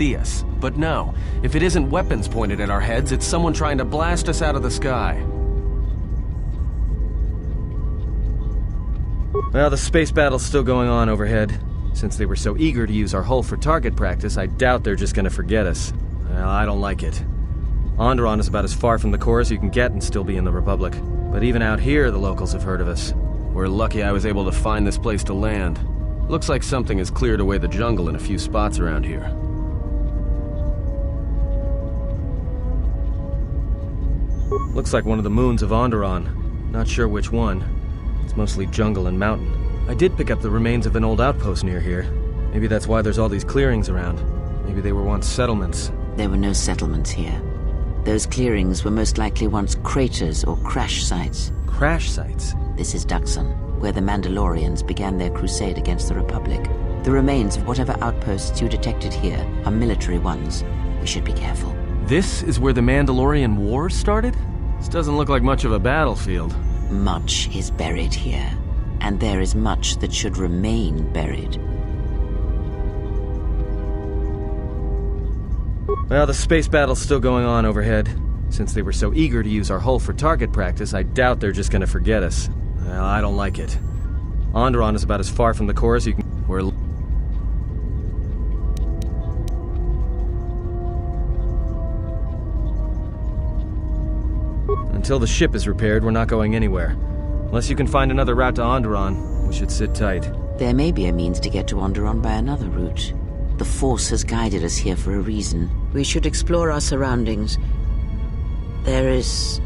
see us. But no, if it isn't weapons pointed at our heads, it's someone trying to blast us out of the sky. Well, the space battle's still going on overhead. Since they were so eager to use our hull for target practice, I doubt they're just gonna forget us. Well, I don't like it. Onderon is about as far from the core as you can get and still be in the Republic. But even out here, the locals have heard of us. We're lucky I was able to find this place to land. Looks like something has cleared away the jungle in a few spots around here. Looks like one of the moons of Onderon. Not sure which one. It's mostly jungle and mountain. I did pick up the remains of an old outpost near here. Maybe that's why there's all these clearings around. Maybe they were once settlements. There were no settlements here. Those clearings were most likely once craters or crash sites. Crash sites? This is Duxon, where the Mandalorians began their crusade against the Republic. The remains of whatever outposts you detected here are military ones. We should be careful. This is where the Mandalorian Wars started? This doesn't look like much of a battlefield. Much is buried here, and there is much that should remain buried. Well, the space battle's still going on overhead. Since they were so eager to use our hull for target practice, I doubt they're just gonna forget us. Well, I don't like it. Onderon is about as far from the core as you can... Until the ship is repaired, we're not going anywhere. Unless you can find another route to Onderon, we should sit tight. There may be a means to get to Onderon by another route. The Force has guided us here for a reason. We should explore our surroundings. There is...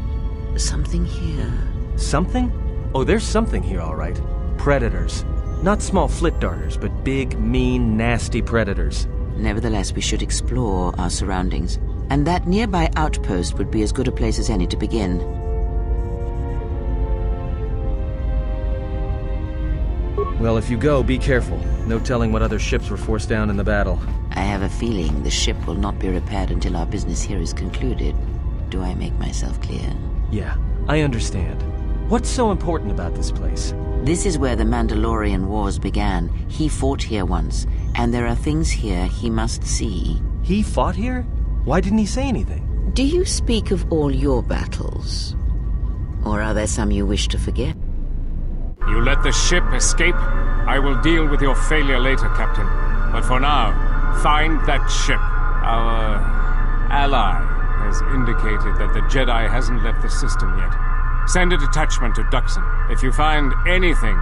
something here. Something? Oh, there's something here, all right. Predators. Not small flit darters, but big, mean, nasty predators. Nevertheless, we should explore our surroundings. And that nearby outpost would be as good a place as any to begin. Well, if you go, be careful. No telling what other ships were forced down in the battle. I have a feeling the ship will not be repaired until our business here is concluded. Do I make myself clear? Yeah, I understand. What's so important about this place? This is where the Mandalorian Wars began. He fought here once, and there are things here he must see. He fought here? Why didn't he say anything? Do you speak of all your battles? Or are there some you wish to forget? You let the ship escape? I will deal with your failure later, Captain. But for now, find that ship. Our ally has indicated that the Jedi hasn't left the system yet. Send a detachment to Duxon. If you find anything,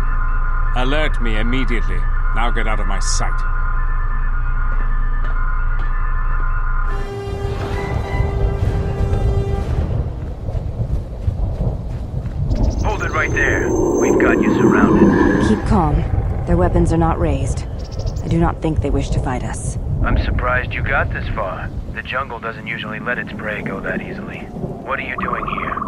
alert me immediately. Now get out of my sight. Hold it right there. We've got you surrounded. Keep calm. Their weapons are not raised. I do not think they wish to fight us. I'm surprised you got this far. The jungle doesn't usually let its prey go that easily. What are you doing here?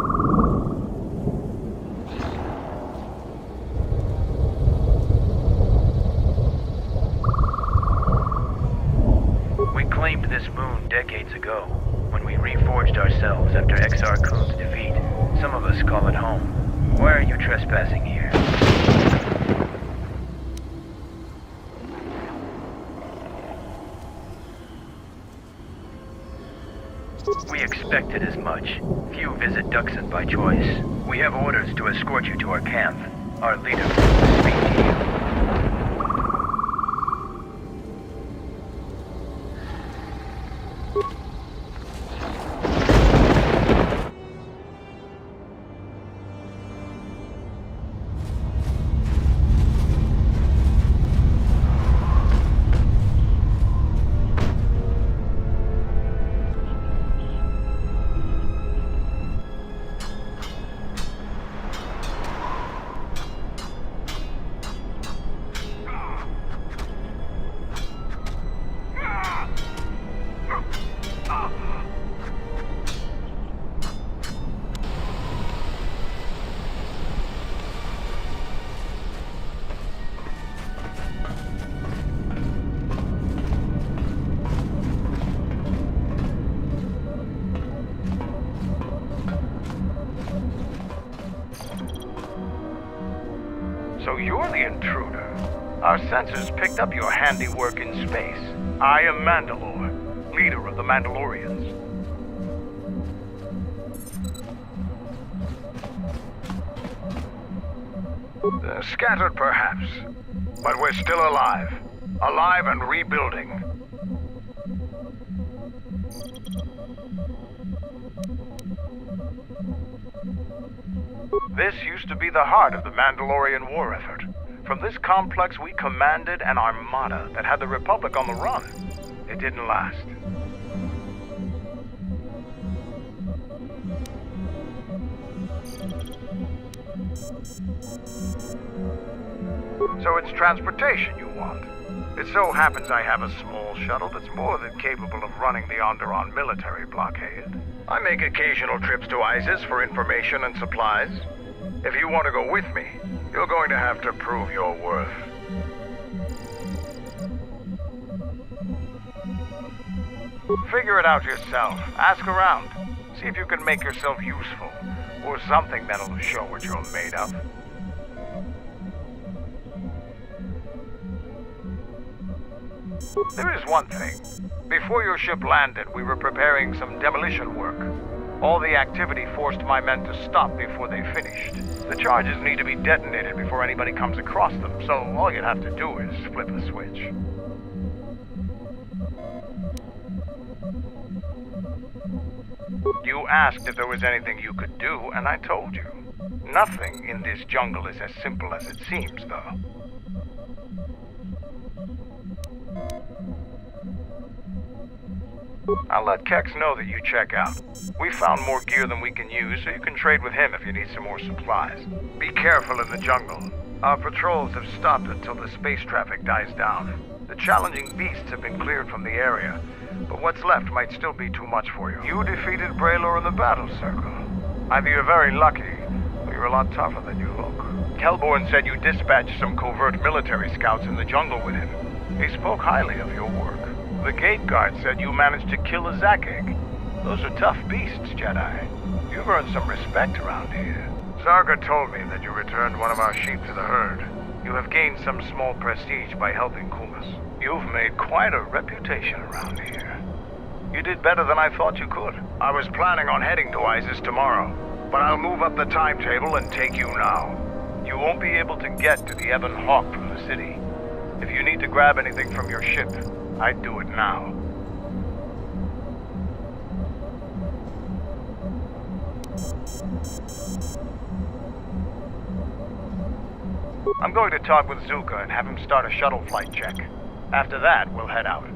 We claimed this moon decades ago, when we reforged ourselves after Exar Kun's defeat. Some of us call it home. Why are you trespassing here? We expected as much. Few visit Duxon by choice. We have orders to escort you to our camp. Our leader will speak to you. So you're the intruder. Our sensors picked up your handiwork in space. I am Mandalore. leader of the Mandalorians. Scattered, perhaps. But we're still alive. Alive and rebuilding. This used to be the heart of the Mandalorian war effort. From this complex, we commanded an armada that had the Republic on the run. It didn't last. So it's transportation you want. It so happens I have a small shuttle that's more than capable of running the Onderon military blockade. I make occasional trips to ISIS for information and supplies. If you want to go with me, you're going to have to prove your worth. Figure it out yourself. Ask around. See if you can make yourself useful, or something that'll show what you're made of. There is one thing. Before your ship landed, we were preparing some demolition work. All the activity forced my men to stop before they finished. The charges need to be detonated before anybody comes across them, so all you'd have to do is flip a switch. You asked if there was anything you could do, and I told you. Nothing in this jungle is as simple as it seems, though. I'll let Kex know that you check out. We found more gear than we can use, so you can trade with him if you need some more supplies. Be careful in the jungle. Our patrols have stopped until the space traffic dies down. The challenging beasts have been cleared from the area, but what's left might still be too much for you. You defeated Braylor in the battle circle. Either you're very lucky, or you're a lot tougher than you look. Kelborn said you dispatched some covert military scouts in the jungle with him. He spoke highly of your work. The gate guard said you managed to kill a Zakek. Those are tough beasts, Jedi. You've earned some respect around here. Zarga told me that you returned one of our sheep to the herd. You have gained some small prestige by helping Kumas. You've made quite a reputation around here. You did better than I thought you could. I was planning on heading to ISIS tomorrow, but I'll move up the timetable and take you now. You won't be able to get to the Ebon Hawk from the city. If you need to grab anything from your ship, I'd do it now. I'm going to talk with Zuka and have him start a shuttle flight check. After that, we'll head out.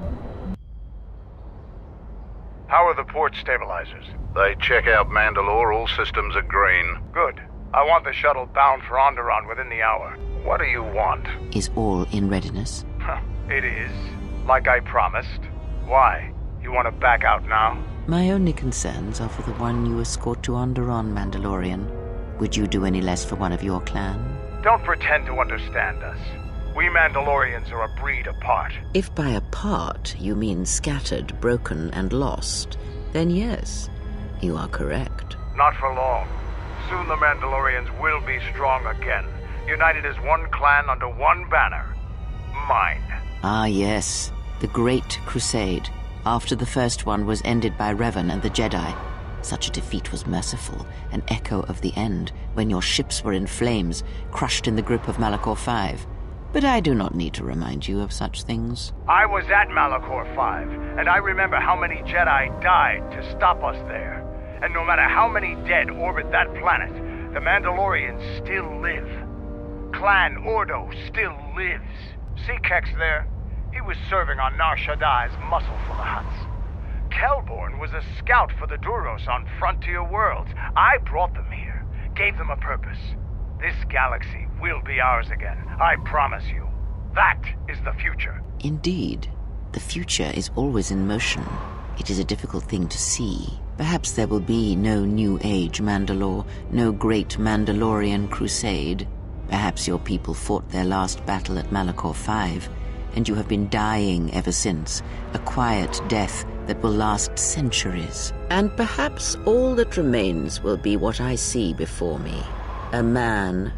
How are the port stabilizers? They check out Mandalore. All systems are green. Good. I want the shuttle bound for Onderon within the hour. What do you want? Is all in readiness? It is. Like I promised. Why? You want to back out now? My only concerns are for the one you escort to Onderon, Mandalorian. Would you do any less for one of your clan? Don't pretend to understand us. We Mandalorians are a breed apart. If by apart you mean scattered, broken, and lost, then yes, you are correct. Not for long. Soon the Mandalorians will be strong again, united as one clan under one banner. Mine. Ah, yes. The Great Crusade. After the first one was ended by Revan and the Jedi. Such a defeat was merciful, an echo of the end, when your ships were in flames, crushed in the grip of Malachor V. But I do not need to remind you of such things. I was at Malachor V, and I remember how many Jedi died to stop us there. And no matter how many dead orbit that planet, the Mandalorians still live. Clan Ordo still lives. See Kex there? He was serving on Nar Shaddai's muscle full of huts. Kelborn was a scout for the Duros on Frontier Worlds. I brought them here, gave them a purpose. This galaxy will be ours again, I promise you. That is the future. Indeed. The future is always in motion. It is a difficult thing to see. Perhaps there will be no New Age Mandalore, no great Mandalorian crusade. Perhaps your people fought their last battle at Malachor V, and you have been dying ever since, a quiet death that will last centuries. And perhaps all that remains will be what I see before me, a man